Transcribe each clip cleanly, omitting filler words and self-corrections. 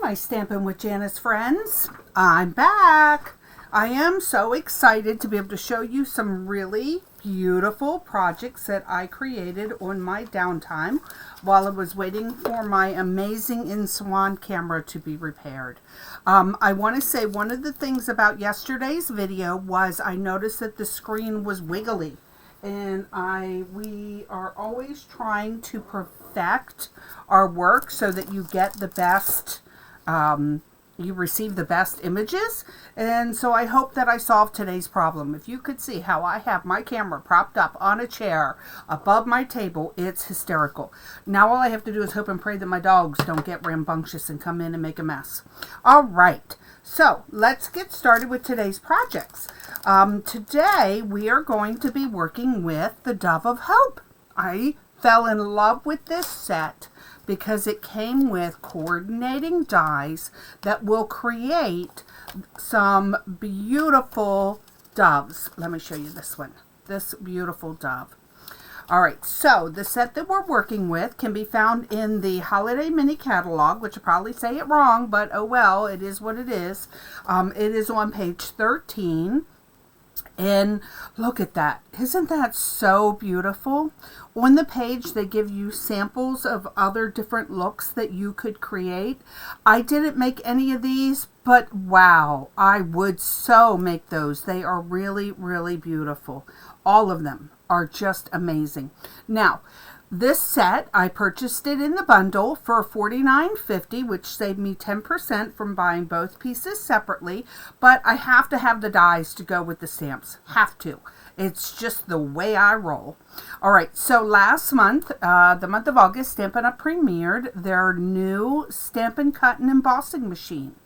my Stampin' with Janice friends. I'm back. I am so excited to be able to show you some really beautiful projects that I created on my downtime while I was waiting for my amazing InSwan camera to be repaired. I want to say one of the things about yesterday's video was I noticed that the screen was wiggly, and we are always trying to perfect our work so that you get the best you receive the best images. And so I hope that I solved today's problem. If you could see how I have my camera propped up on a chair above my table, it's hysterical. Now all I have to do is hope and pray that my dogs don't get rambunctious and come in and make a mess. All right, so let's get started with today's projects. Today we are going to be working with the Dove of Hope. I fell in love with this set because it came with coordinating dies that will create some beautiful doves. Let me show you this one, this beautiful dove. All right, so the set that we're working with can be found in the Holiday Mini Catalog, which I probably say it wrong, but oh well, it is what it is. It is on page 13. And look at that. Isn't that so beautiful? On the page, they give you samples of other different looks that you could create. I didn't make any of these, but wow, I would so make those. They are really, really beautiful. All of them are just amazing. Now, this set, I purchased it in the bundle for $49.50, which saved me 10% from buying both pieces separately, but I have to have the dies to go with the stamps. Have to. It's just the way I roll. All right, so last month, the month of August, Stampin' Up! Premiered their new Stampin' Cut and Embossing machine.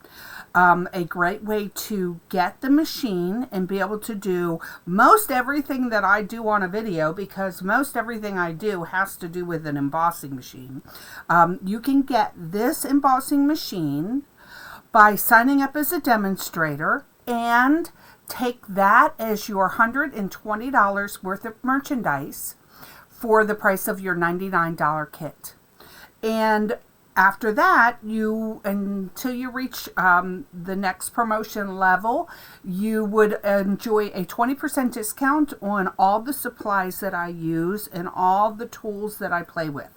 A great way to get the machine and be able to do most everything that I do on a video, because most everything I do has to do with an embossing machine. You can get this embossing machine by signing up as a demonstrator and take that as your $120 worth of merchandise for the price of your $99 kit. And after that, until you reach the next promotion level, you would enjoy a 20% discount on all the supplies that I use and all the tools that I play with.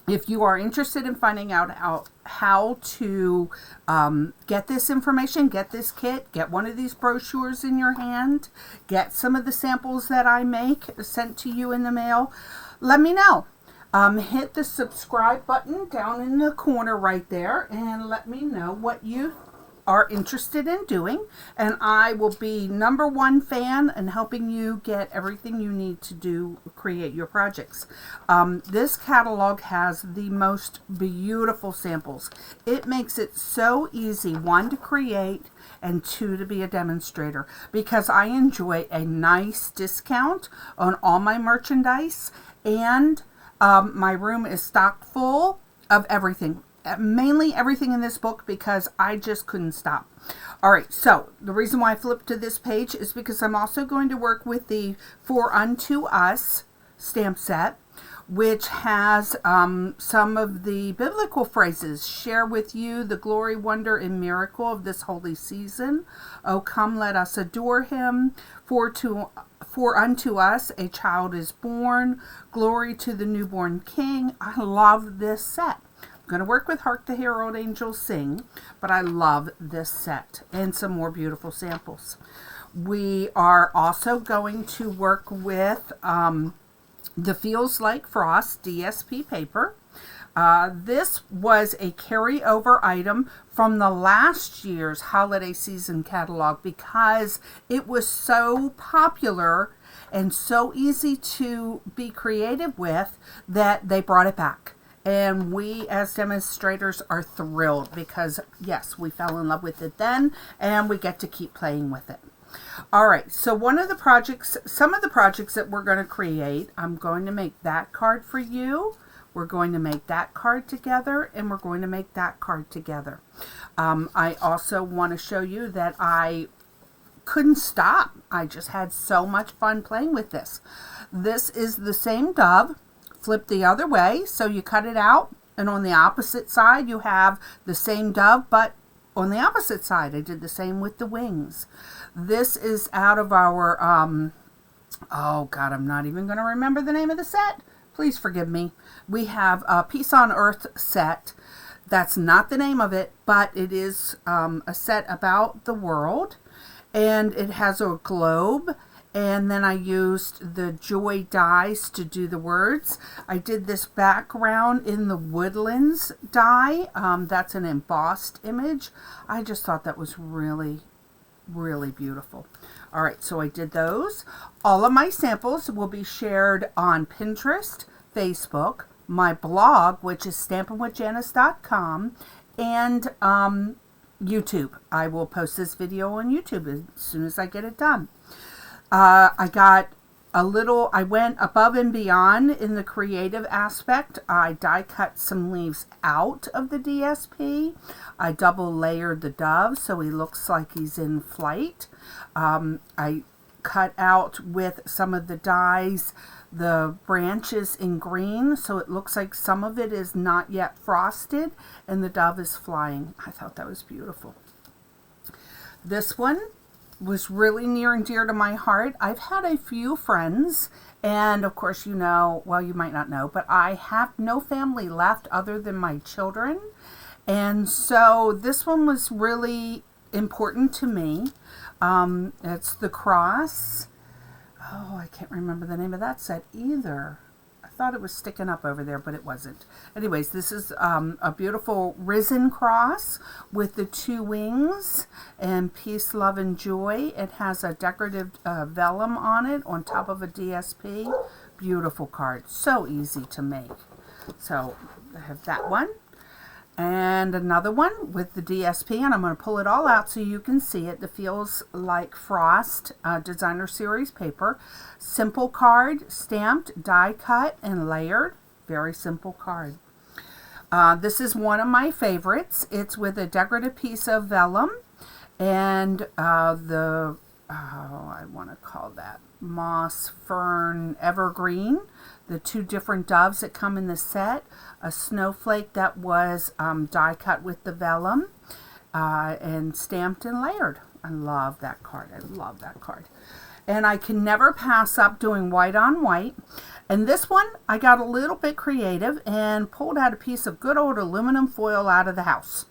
If you are interested in finding out how to get this information, get this kit, get one of these brochures in your hand, get some of the samples that I make sent to you in the mail, let me know. Hit the subscribe button down in the corner right there and let me know what you are interested in doing, and I will be #1 fan in helping you get everything you need to create your projects. This catalog has the most beautiful samples. It makes it so easy, 1, to create, and 2, to be a demonstrator, because I enjoy a nice discount on all my merchandise, and my room is stocked full of everything. Mainly everything in this book, because I just couldn't stop. All right, so the reason why I flipped to this page is because I'm also going to work with the For Unto Us stamp set, which has some of the biblical phrases. Share with you the glory, wonder, and miracle of this holy season. Oh, come, let us adore him. For unto us a child is born. Glory to the newborn King. I love this set. I'm going to work with Hark the Herald Angels Sing, but I love this set and some more beautiful samples. We are also going to work with the Feels Like Frost DSP paper. This was a carryover item from the last year's holiday season catalog because it was so popular and so easy to be creative with that they brought it back. And we as demonstrators are thrilled because, yes, we fell in love with it then and we get to keep playing with it. All right, so some of the projects that we're going to create, I'm going to make that card for you. We're going to make that card together, and we're going to make that card together. I also want to show you that I couldn't stop. I just had so much fun playing with this. This is the same dove, flipped the other way. So you cut it out, And on the opposite side, you have the same dove, but on the opposite side, I did the same with the wings. This is out of our, oh God, I'm not even going to remember the name of the set. Please forgive me. We have a Peace on Earth set. That's not the name of it, but it is a set about the world. And it has a globe. And then I used the joy dies to do the words. I did this background in the woodlands die. That's an embossed image. I just thought that was really, really beautiful. All right, so I did those. All of my samples will be shared on Pinterest, Facebook, my blog, which is stampinwithjanice.com, and YouTube. I will post this video on YouTube as soon as I get it done. I got I went above and beyond in the creative aspect. I die cut some leaves out of the DSP. I double layered the dove so he looks like he's in flight. I cut out with some of the dies the branches in green, so it looks like some of it is not yet frosted and the dove is flying. I thought that was beautiful. This one was really near and dear to my heart. I've had a few friends, and of course, you know, well, you might not know, but I have no family left other than my children. And so this one was really important to me. It's the cross. Oh, I can't remember the name of that set either. I thought it was sticking up over there, but it wasn't. Anyways, this is a beautiful risen cross with the two wings and peace, love, and joy. It has a decorative vellum on it on top of a DSP. Beautiful card. So easy to make. So I have that one. And another one with the DSP, and I'm going to pull it all out so you can see it. It feels like Frost Designer Series paper. Simple card, stamped, die cut, and layered. Very simple card. This is one of my favorites. It's with a decorative piece of vellum and I want to call that moss, fern, evergreen. The two different doves that come in the set. A snowflake that was die cut with the vellum and stamped and layered. I love that card. I love that card. And I can never pass up doing white on white. And this one, I got a little bit creative and pulled out a piece of good old aluminum foil out of the house.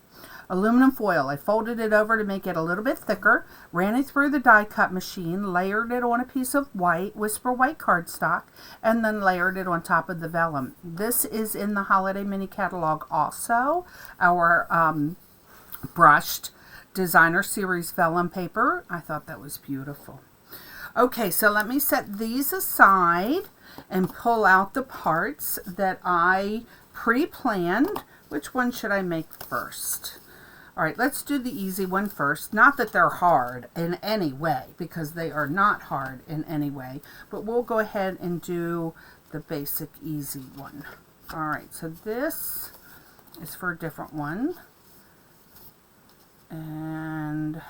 Aluminum foil. I folded it over to make it a little bit thicker, ran it through the die cut machine, layered it on a piece of white, Whisper White cardstock, and then layered it on top of the vellum. This is in the Holiday Mini Catalog also, our brushed Designer Series vellum paper. I thought that was beautiful. Okay, so let me set these aside and pull out the parts that I pre-planned. Which one should I make first? All right, let's do the easy one first. Not that they're hard in any way, because they are not hard in any way, but we'll go ahead and do the basic easy one. All right, so this is for a different one. And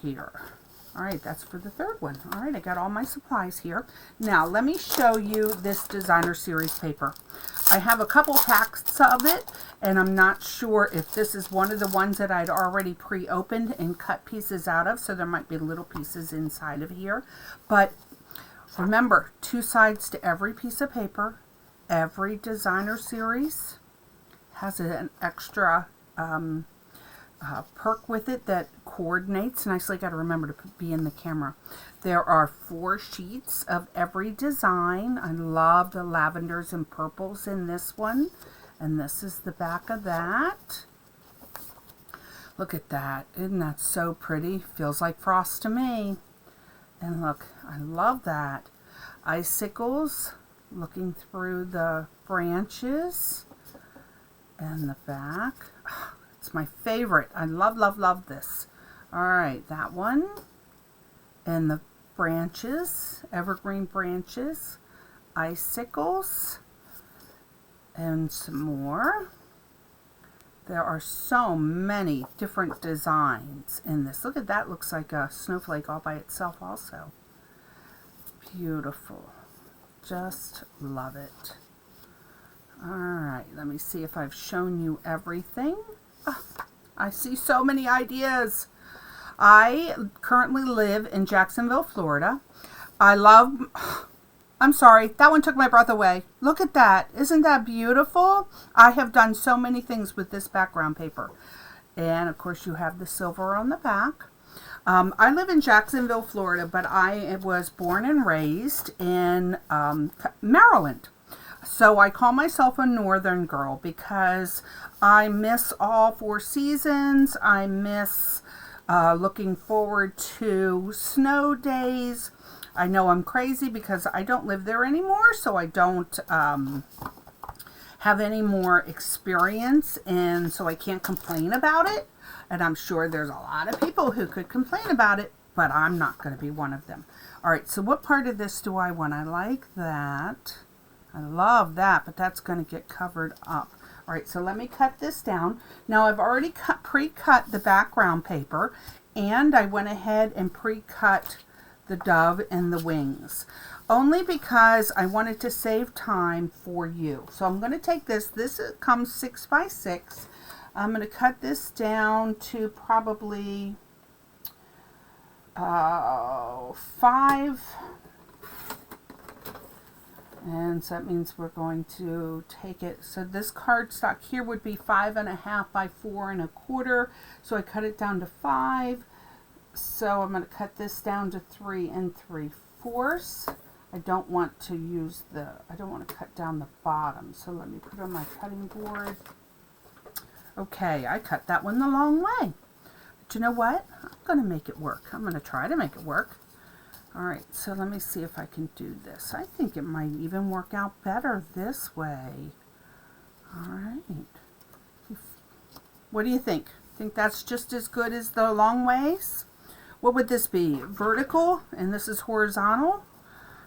here. All right, that's for the third one. All right, I got all my supplies here. Now, let me show you this Designer Series paper. I have a couple packs of it, and I'm not sure if this is one of the ones that I'd already pre-opened and cut pieces out of, so there might be little pieces inside of here. But remember, 2 sides to every piece of paper. Every Designer Series has an extra perk with it that coordinates nicely. Got to remember to be in the camera. There are 4 sheets of every design. I love the lavenders and purples in this one, and this is the back of that. Look at that. Isn't that so pretty? Feels like frost to me. And look, I love that. Icicles looking through the branches and the back. It's my favorite. I love, love, love this. All right, that one. And the branches, evergreen branches, icicles, and some more. There are so many different designs in this. Look at that. Looks like a snowflake all by itself also. Beautiful. Just love it. All right, let me see if I've shown you everything. Oh, I see so many ideas. I currently live in Jacksonville, Florida. I love, I'm sorry, that one took my breath away. Look at that. Isn't that beautiful? I have done so many things with this background paper. And of course you have the silver on the back. I live in Jacksonville, Florida, but I was born and raised in Maryland. So I call myself a northern girl because I miss all 4 seasons. I miss looking forward to snow days. I know I'm crazy because I don't live there anymore, so I don't have any more experience, and so I can't complain about it. And I'm sure there's a lot of people who could complain about it, but I'm not going to be one of them. All right, so what part of this do I want? I like that. I love that, but that's going to get covered up. All right, so let me cut this down. Now I've already pre-cut the background paper, and I went ahead and pre-cut the dove and the wings, only because I wanted to save time for you. So I'm going to take this. This comes 6 by 6. I'm going to cut this down to probably 5. And so that means we're going to take it. So this cardstock here would be 5.5 by 4 1/4. So I cut it down to 5. So I'm going to cut this down to 3 3/4. I don't want to use I don't want to cut down the bottom. So let me put it on my cutting board. Okay, I cut that one the long way. But you know what? I'm going to make it work. I'm going to try to make it work. All right, so let me see if I can do this. I think it might even work out better this way. All right. What do you think? Think that's just as good as the long ways? What would this be? Vertical, and this is horizontal?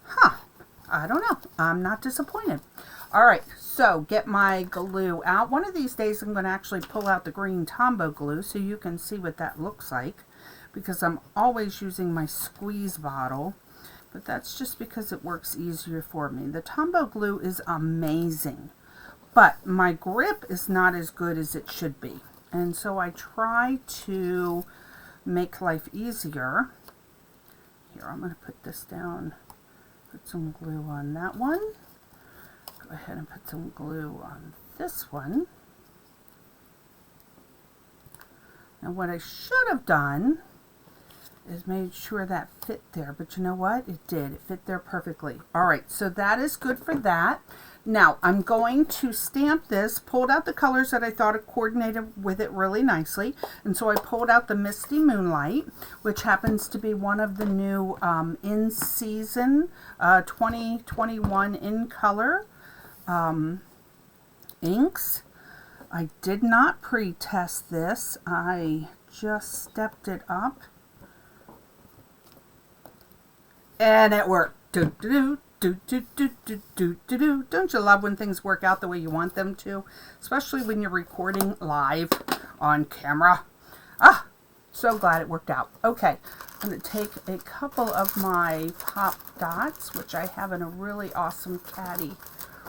Huh, I don't know. I'm not disappointed. All right, so get my glue out. One of these days I'm going to actually pull out the green Tombow glue so you can see what that looks like, because I'm always using my squeeze bottle, but that's just because it works easier for me. The Tombow glue is amazing, but my grip is not as good as it should be, and so I try to make life easier. Here, I'm going to put this down, put some glue on that one. Go ahead and put some glue on this one. Now what I should have done is made sure that fit there, but you know what? It did. It fit there perfectly. All right, so that is good for that. Now I'm going to stamp this, pulled out the colors that I thought it coordinated with it really nicely, and so I pulled out the Misty Moonlight, which happens to be one of the new in-season 2021 in color inks. I did not pre-test this. I just stepped it up and it worked. Do, do, do, do, do, do, do, do, do. Don't you love when things work out the way you want them to? Especially when you're recording live on camera. Ah, so glad it worked out. Okay, I'm going to take a couple of my pop dots, which I have in a really awesome caddy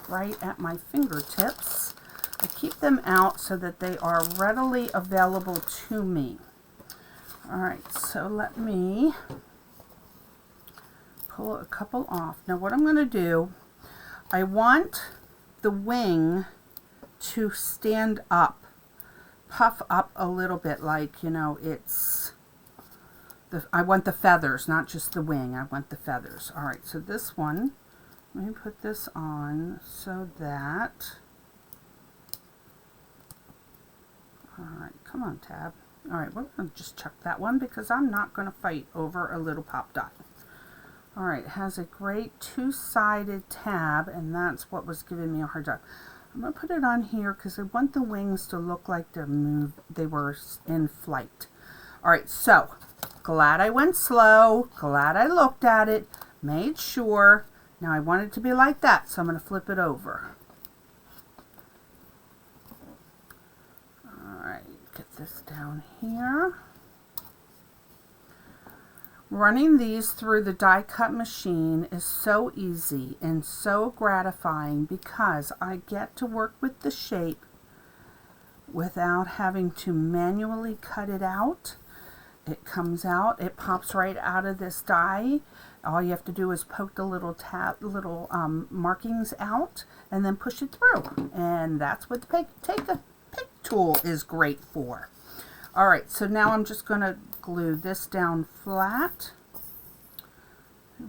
right at my fingertips. I keep them out so that they are readily available to me. All right, so let me pull a couple off. Now what I'm going to do, I want the wing to stand up, puff up a little bit, like, you know, I want the feathers, not just the wing. I want the feathers. All right, so this one, let me put this on so that, all right, come on, tab. All right, we're going to just chuck that one because I'm not going to fight over a little pop dot. All right, it has a great two-sided tab, and that's what was giving me a hard time. I'm going to put it on here because I want the wings to look like they were in flight. All right, so glad I went slow, glad I looked at it, made sure. Now I want it to be like that, so I'm going to flip it over. All right, get this down here. Running these through the die cut machine is so easy and so gratifying because I get to work with the shape without having to manually cut it out. It comes out, it pops right out of this die. All you have to do is poke the little markings out and then push it through. And that's what the take a pick tool is great for. All right, so now I'm just going to glue this down flat.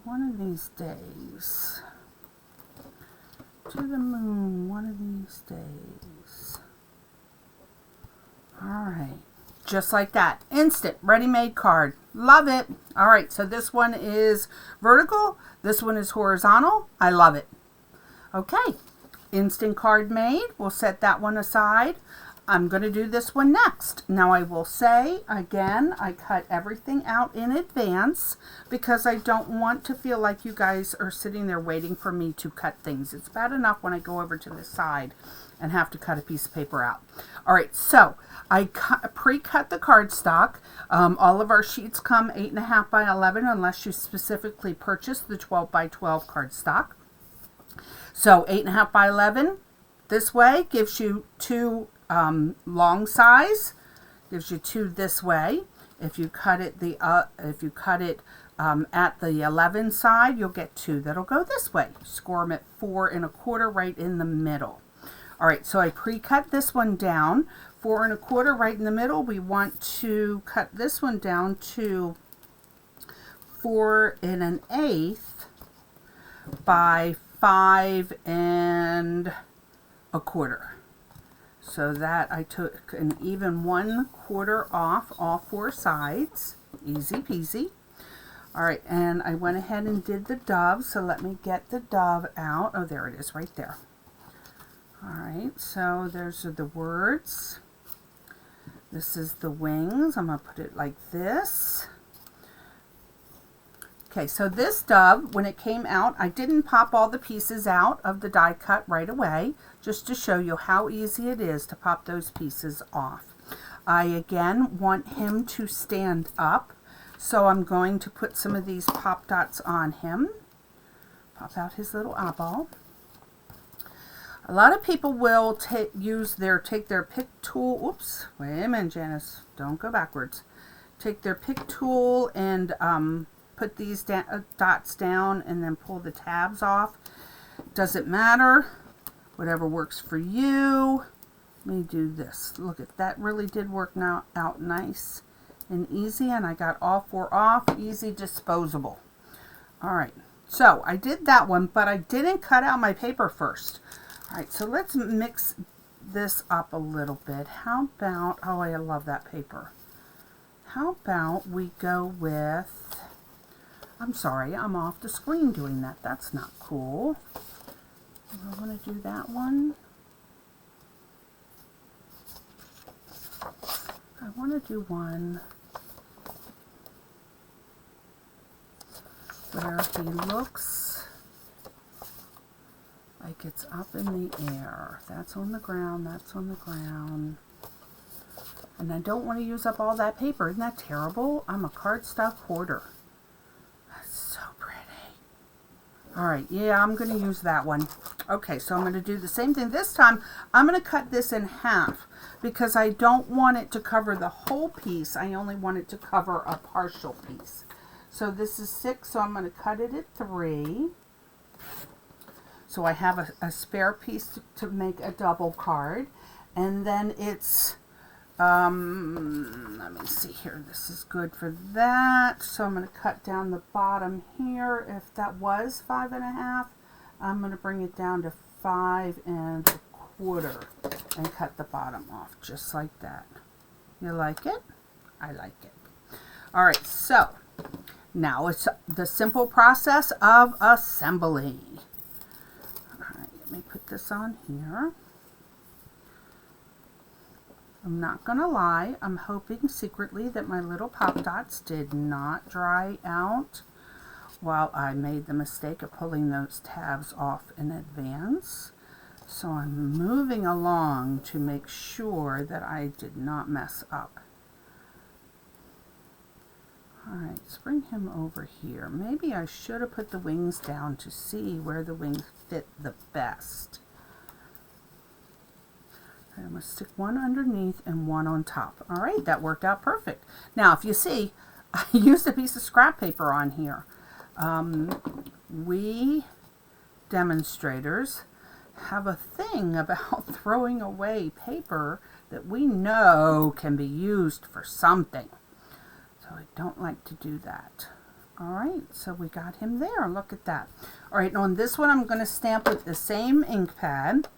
One of these days, to the moon, one of these days. All right, just like that. Instant, ready-made card. Love it. All right, so this one is vertical. This one is horizontal. I love it. Okay, instant card made. We'll set that one aside. I'm going to do this one next. Now I will say, again, I cut everything out in advance because I don't want to feel like you guys are sitting there waiting for me to cut things. It's bad enough when I go over to the side and have to cut a piece of paper out. All right, so I pre-cut the cardstock. All of our sheets come 8.5 by 11 unless you specifically purchase the 12 by 12 cardstock. So 8.5 by 11 this way gives you 2 long size, gives you 2 this way. If you cut it at the 11 side, you'll get 2 that'll go this way. Score them at 4 1/4 right in the middle. All right, so I pre-cut this one down 4 1/4 right in the middle. We want to cut this one down to 4 1/8 by 5 1/4. So that I took an even 1/4 off all 4 sides. Easy peasy. All right, and I went ahead and did the dove. So let me get the dove out. Oh, there it is right there. All right, so there's the words. This is the wings. I'm going to put it like this. Okay, so this dove, when it came out, I didn't pop all the pieces out of the die cut right away, just to show you how easy it is to pop those pieces off. I, again, want him to stand up, so I'm going to put some of these pop dots on him. Pop out his little eyeball. A lot of people will take their pick tool. Oops, wait a minute, Janice. Don't go backwards. Take their pick tool and put these dots down and then pull the tabs off. Doesn't matter. Whatever works for you. Let me do this. Look, if that really did work out nice and easy, and I got all 4 off. Easy disposable. All right. So I did that one, but I didn't cut out my paper first. All right, so let's mix this up a little bit. How about, oh, I love that paper. How about we go with, I'm sorry, I'm off the screen doing that. That's not cool. I want to do that one. I want to do one where he looks like it's up in the air. That's on the ground, that's on the ground. And I don't want to use up all that paper. Isn't that terrible? I'm a cardstock hoarder. That's so pretty. All right, yeah, I'm going to use that one. Okay, so I'm going to do the same thing. This time, I'm going to cut this in half because I don't want it to cover the whole piece. I only want it to cover a partial piece. So this is 6, so I'm going to cut it at 3. So I have a spare piece to make a double card. And then it's, let me see here. This is good for that. So I'm going to cut down the bottom here. If that was 5 1/2, I'm going to bring it down to 5 1/4 and cut the bottom off just like that. You like it? I like it. All right, so now it's the simple process of assembly. Let me put this on here. I'm not going to lie, I'm hoping secretly that my little pop dots did not dry out while I made the mistake of pulling those tabs off in advance. So I'm moving along to make sure that I did not mess up. All right, let's bring him over here. Maybe I should have put the wings down to see where the wings fit the best. I'm going to stick one underneath and one on top. All right, that worked out perfect. Now, if you see, I used a piece of scrap paper on here. We demonstrators have a thing about throwing away paper that we know can be used for something. So I don't like to do that. All right, so we got him there. Look at that. All right, and on this one, I'm going to stamp with the same ink pad.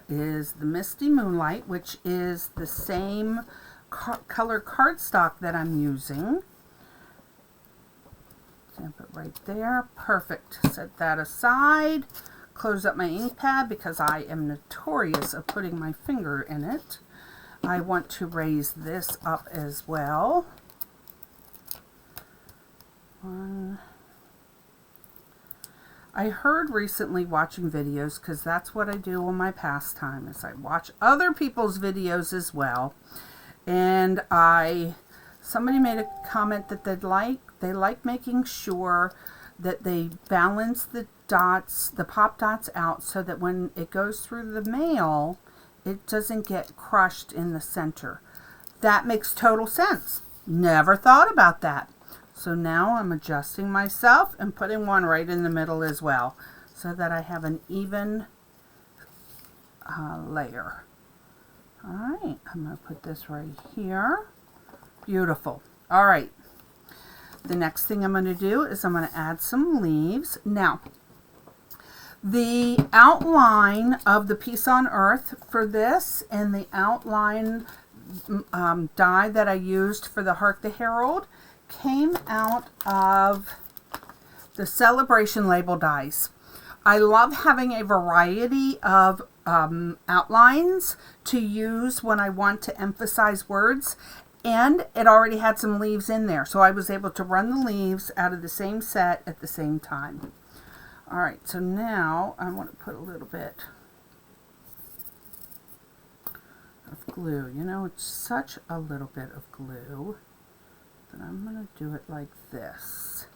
Is the Misty Moonlight, which is the same color cardstock that I'm using. Stamp it right there. Perfect. Set that aside. Close up my ink pad because I am notorious of putting my finger in it. I want to raise this up as well. I heard recently watching videos, because that's what I do on my pastime, is I watch other people's videos as well. And somebody made a comment that they like making sure that they balance the dots, the pop dots out, so that when it goes through the mail, it doesn't get crushed in the center. That makes total sense. Never thought about that. So now I'm adjusting myself and putting one right in the middle as well, so that I have an even layer. All right, I'm going to put this right here. Beautiful. All right. The next thing I'm going to do is I'm going to add some leaves. Now, the outline of the Peace on Earth for this and the outline die that I used for the Hark the Herald came out of the Celebration label dies. I love having a variety of outlines to use when I want to emphasize words, and it already had some leaves in there, so I was able to run the leaves out of the same set at the same time. All right, so now I want to put a little bit of glue. You know, it's such a little bit of glue. And I'm going to do it like this.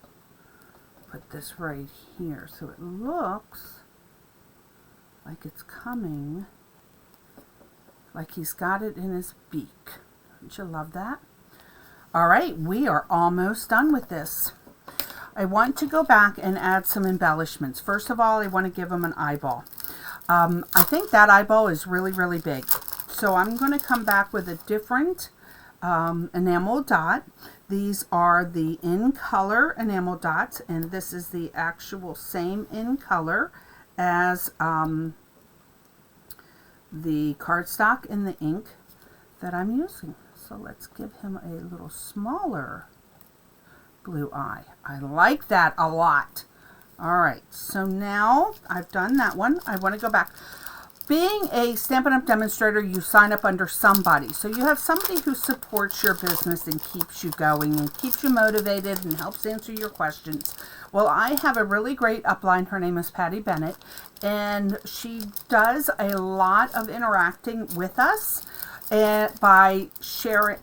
Put this right here so it looks like it's coming, like he's got it in his beak. Don't you love that? All right, we are almost done with this. I want to go back and add some embellishments. First of all, I want to give him an eyeball. I think that eyeball is really, really big. So I'm going to come back with a different enamel dot. These are the in color enamel dots, and this is the actual same in color as the cardstock and the ink that I'm using. So let's give him a little smaller blue eye. I like that a lot. All right, so now I've done that one. I want to go back. Being a Stampin' Up! Demonstrator, you sign up under somebody. So you have somebody who supports your business and keeps you going and keeps you motivated and helps answer your questions. Well, I have a really great upline. Her name is Patty Bennett, and she does a lot of interacting with us by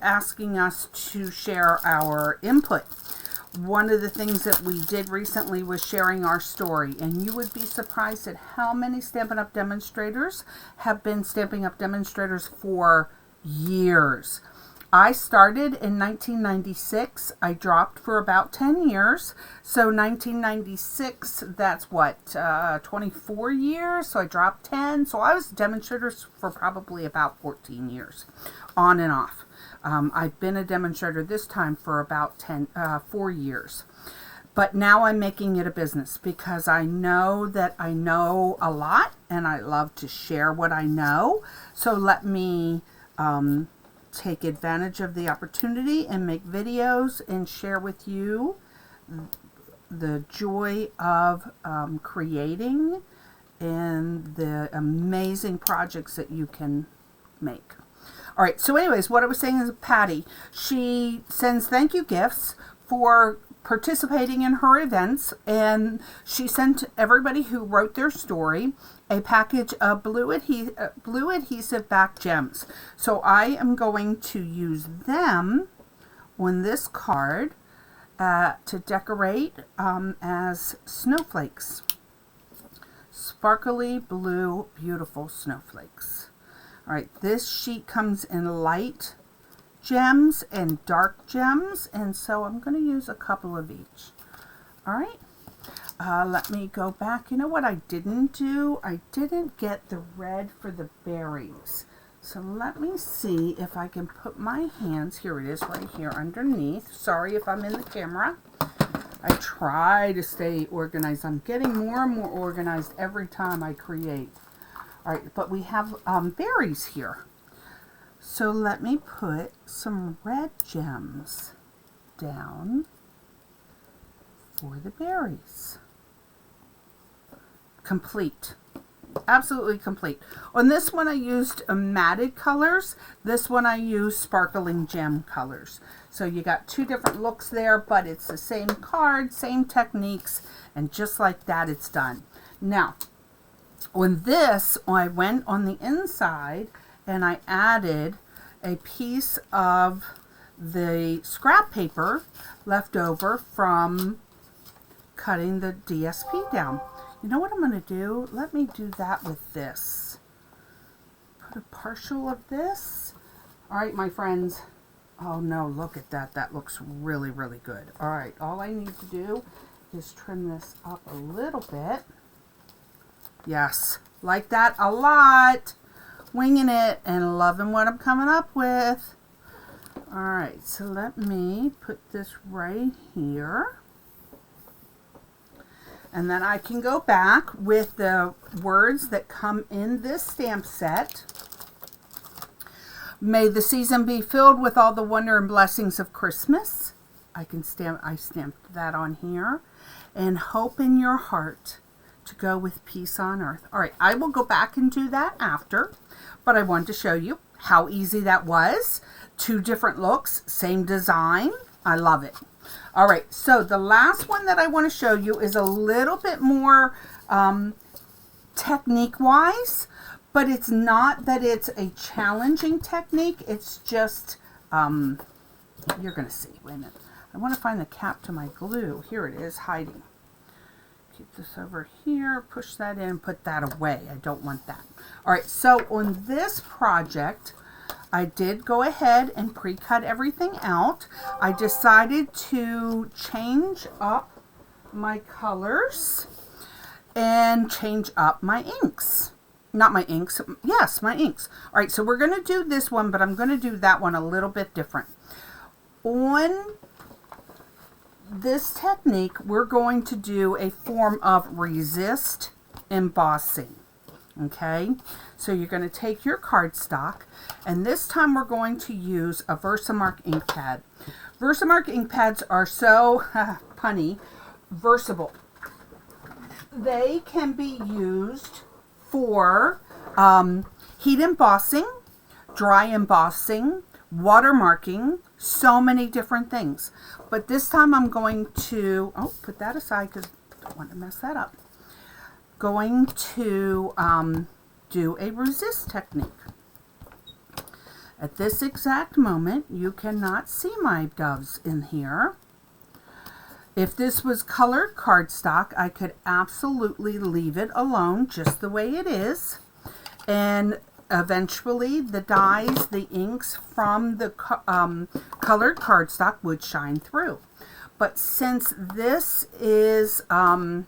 asking us to share our input. One of the things that we did recently was sharing our story, and you would be surprised at how many Stampin' Up! Demonstrators have been Stampin' Up! Demonstrators for years. I started in 1996. I dropped for about 10 years. So 1996, that's what, 24 years? So I dropped 10. So I was a demonstrator for probably about 14 years, on and off. I've been a demonstrator this time for about 4 years. But now I'm making it a business because I know that I know a lot and I love to share what I know. So let me take advantage of the opportunity and make videos and share with you the joy of creating and the amazing projects that you can make. All right, so anyways, what I was saying is Patty, she sends thank you gifts for participating in her events, and she sent everybody who wrote their story a package of blue adhesive back gems. So I am going to use them on this card to decorate as snowflakes. Sparkly blue, beautiful snowflakes. All right, this sheet comes in light gems and dark gems, and so I'm going to use a couple of each. All right, let me go back. You know what I didn't do? I didn't get the red for the berries. So let me see if I can put my hands, here it is right here underneath. Sorry if I'm in the camera. I try to stay organized. I'm getting more and more organized every time I create. All right, but we have berries here. So let me put some red gems down for the berries. Complete. Absolutely complete. On this one I used matted colors. This one I used sparkling gem colors. So you got two different looks there, but it's the same card, same techniques, and just like that it's done. Now, on this, I went on the inside and I added a piece of the scrap paper left over from cutting the DSP down. You know what I'm going to do? Let me do that with this. Put a partial of this. All right, my friends. Oh no, look at that. That looks really, really good. All right, all I need to do is trim this up a little bit. Yes, like that a lot. Winging it and loving what I'm coming up with. All right, so let me put this right here. And then I can go back with the words that come in this stamp set. May the season be filled with all the wonder and blessings of Christmas. I stamped that on here. And hope in your heart to go with peace on earth. All right, I will go back and do that after. But I wanted to show you how easy that was. Two different looks, same design. I love it. All right, so the last one that I want to show you is a little bit more technique-wise, but it's not that it's a challenging technique. It's just, you're going to see. Wait a minute. I want to find the cap to my glue. Here it is, hiding. Keep this over here, push that in, put that away. I don't want that. All right, so on this project, I did go ahead and pre-cut everything out. I decided to change up my colors and change up my inks. Not my inks, yes, my inks. All right, so we're going to do this one, but I'm going to do that one a little bit different. On this technique, we're going to do a form of resist embossing. Okay, so you're going to take your cardstock, and this time we're going to use a Versamark ink pad. Versamark ink pads are so punny, versatile. They can be used for heat embossing, dry embossing, watermarking, so many different things. But this time I'm going to, put that aside because I don't want to mess that up. Going to do a resist technique. At this exact moment, you cannot see my doves in here. If this was colored cardstock, I could absolutely leave it alone just the way it is. And eventually the dyes, the inks from the colored cardstock would shine through. But since this is, I'm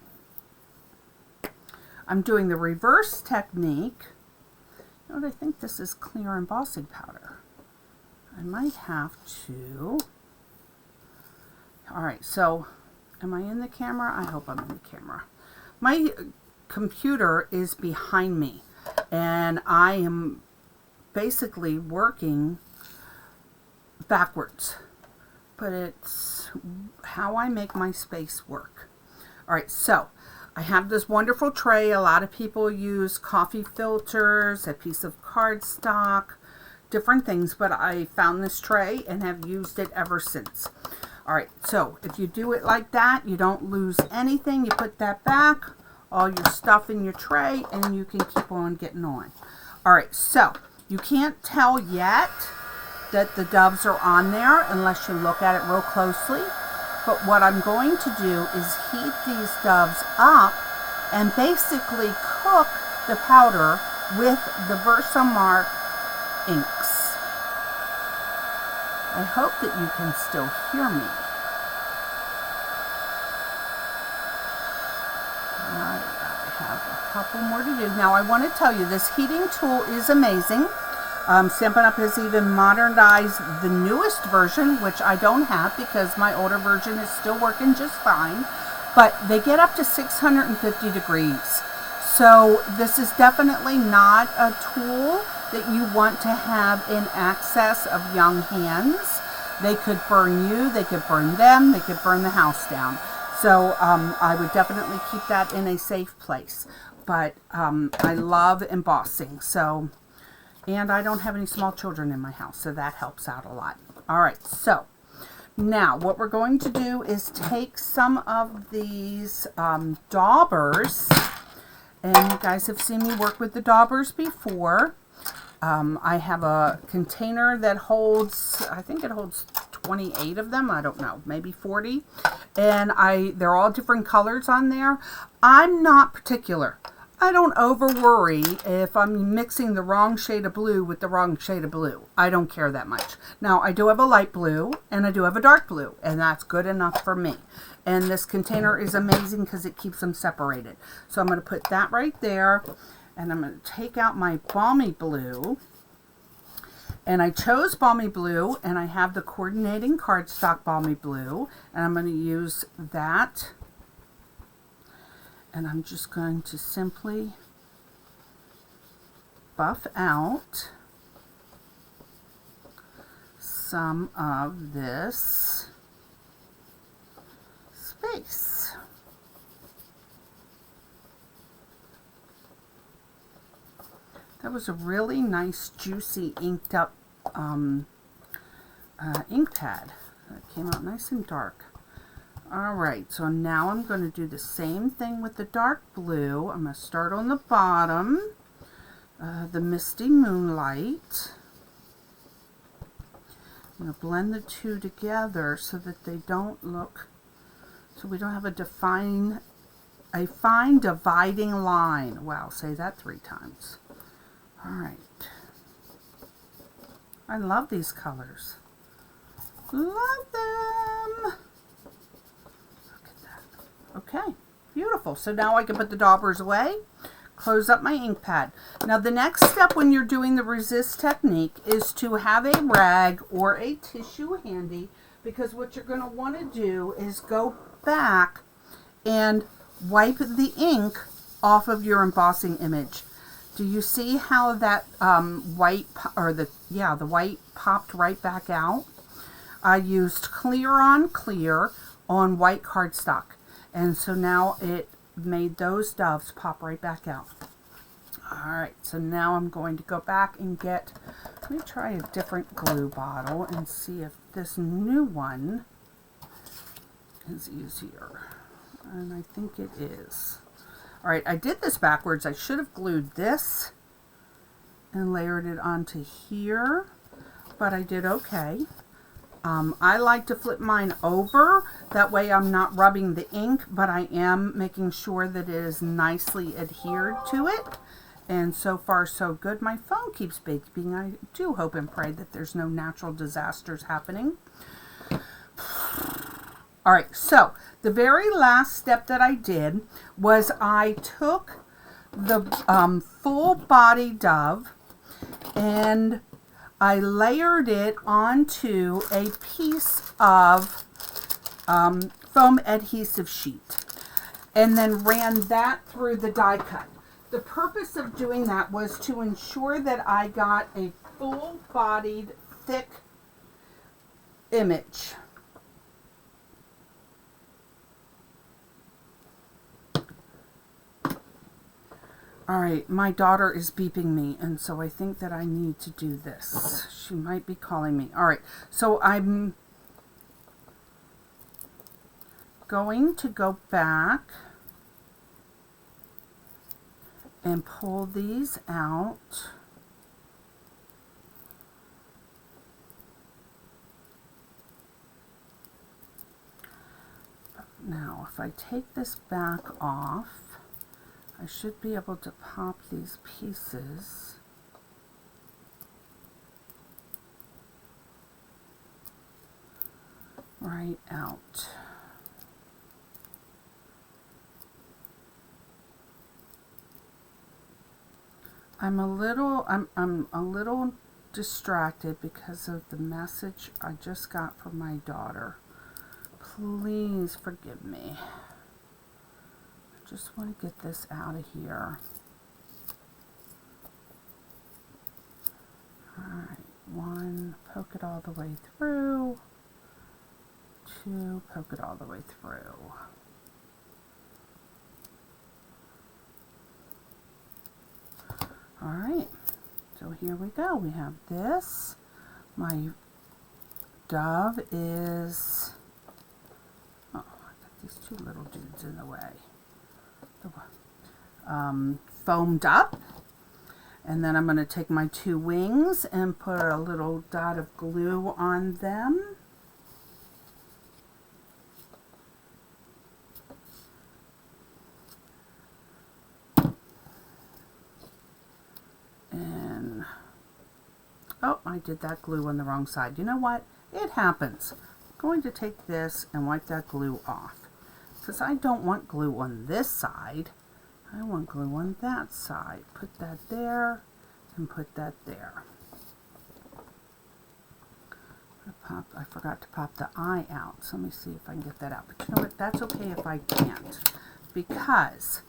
doing the reverse technique. You know what, I think this is clear embossing powder. I might have to. All right, so am I in the camera? I hope I'm in the camera. My computer is behind me, and I am basically working backwards, but it's how I make my space work. All right, so I have this wonderful tray. A lot of people use coffee filters, a piece of cardstock, different things, but I found this tray and have used it ever since. All right, so if you do it like that, you don't lose anything. You put that back, all your stuff in your tray, and you can keep on getting on. All right, so you can't tell yet that the doves are on there unless you look at it real closely. But what I'm going to do is heat these doves up and basically cook the powder with the Versamark inks. I hope that you can still hear me. I have a couple more to do. Now I want to tell you, this heating tool is amazing. Stampin' Up! Has even modernized the newest version, which I don't have because my older version is still working just fine. But they get up to 650 degrees. So this is definitely not a tool that you want to have in access of young hands. They could burn you, they could burn them, they could burn the house down. So I would definitely keep that in a safe place. But I love embossing. So, and I don't have any small children in my house, so that helps out a lot. All right, so now what we're going to do is take some of these daubers, and you guys have seen me work with the daubers before. I have a container that holds, I think it holds 28 of them. I don't know, maybe 40. And they're all different colors on there. I'm not particular. I don't over worry if I'm mixing the wrong shade of blue with the wrong shade of blue. I don't care that much. Now, I do have a light blue and I do have a dark blue, and that's good enough for me. And this container is amazing because it keeps them separated. So I'm going to put that right there, and I'm going to take out my Balmy Blue. And I chose Balmy Blue, and I have the coordinating cardstock Balmy Blue, and I'm going to use that. And I'm just going to simply buff out some of this space. That was a really nice, juicy, inked up ink pad. That came out nice and dark. Alright, so now I'm going to do the same thing with the dark blue. I'm going to start on the bottom, the Misty Moonlight. I'm going to blend the two together so that they don't look, so we don't have a fine dividing line. Wow, say that 3 times. Alright. I love these colors. Love them! Okay, beautiful. So now I can put the daubers away, close up my ink pad. Now the next step when you're doing the resist technique is to have a rag or a tissue handy, because what you're going to want to do is go back and wipe the ink off of your embossing image. Do you see how that white popped right back out? I used clear on white cardstock. And so now it made those doves pop right back out. Alright, so now I'm going to go back and let me try a different glue bottle and see if this new one is easier. And I think it is. Alright, I did this backwards. I should have glued this and layered it onto here, but I did okay. I like to flip mine over. That way I'm not rubbing the ink, but I am making sure that it is nicely adhered to it. And so far, so good. My phone keeps beeping. I do hope and pray that there's no natural disasters happening. All right, so the very last step that I did was I took the full body dove and I layered it onto a piece of foam adhesive sheet and then ran that through the die cut. The purpose of doing that was to ensure that I got a full-bodied, thick image. All right, my daughter is beeping me, and so I think that I need to do this. She might be calling me. All right, so I'm going to go back and pull these out. Now, if I take this back off, I should be able to pop these pieces right out. I'm a little distracted because of the message I just got from my daughter. Please forgive me. I just want to get this out of here. Alright, 1, poke it all the way through. 2, poke it all the way through. Alright, so here we go. We have this. My dove is, oh, I got these two little dudes in the way. Foamed up. And then I'm going to take my 2 wings and put a little dot of glue on them. And, oh, I did that glue on the wrong side. You know what? It happens. I'm going to take this and wipe that glue off, because I don't want glue on this side. I want glue on that side. Put that there and put that there. I forgot to pop the eye out, so let me see if I can get that out. But you know what? That's okay if I can't, because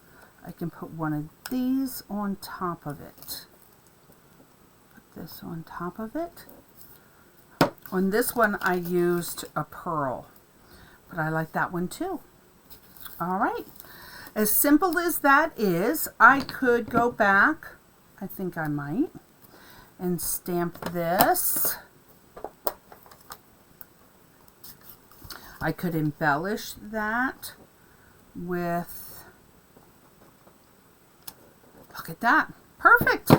I can put one of these on top of it. Put this on top of it. On this one I used a pearl, but I like that one too. All right. As simple as that is, I could go back, I think I might, and stamp this. I could embellish that with, look at that, perfect.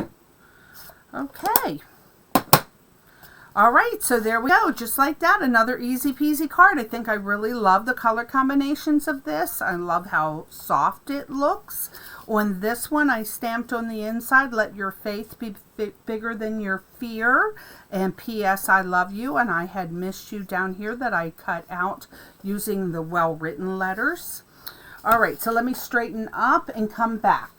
Okay. All right, so there we go, just like that, another easy peasy card. I think I really love the color combinations of this. I love how soft it looks. On this one, I stamped on the inside, let your faith be bigger than your fear, and P.S. I love you, and I had missed you down here that I cut out using the well-written letters. All right, so let me straighten up and come back.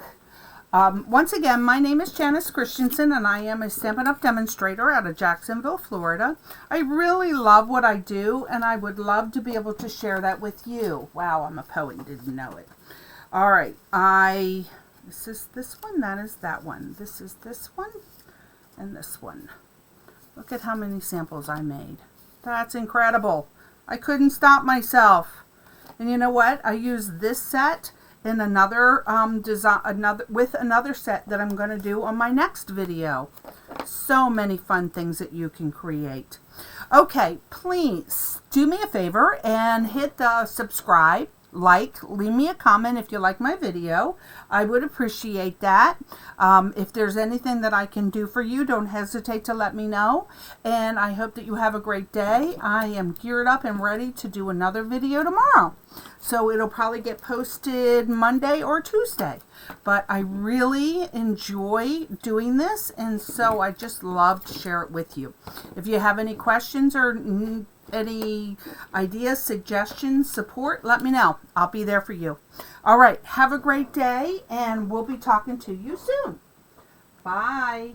Once again, my name is Janice Christensen, and I am a Stampin' Up! Demonstrator out of Jacksonville, Florida. I really love what I do, and I would love to be able to share that with you. Wow, I'm a poet, didn't know it. All right, this is this one, that is that one. This is this one, and this one. Look at how many samples I made. That's incredible. I couldn't stop myself. And you know what? I used this set in another with another set that I'm going to do on my next video. So many fun things that you can create. Okay, please do me a favor and hit the subscribe, like, leave me a comment if you like my video. I would appreciate that. If there's anything that I can do for you, don't hesitate to let me know. And I hope that you have a great day. I am geared up and ready to do another video tomorrow. So it'll probably get posted Monday or Tuesday. But I really enjoy doing this, and so I just love to share it with you. If you have any questions or any ideas, suggestions, support, let me know. I'll be there for you. All right, have a great day, and we'll be talking to you soon. Bye.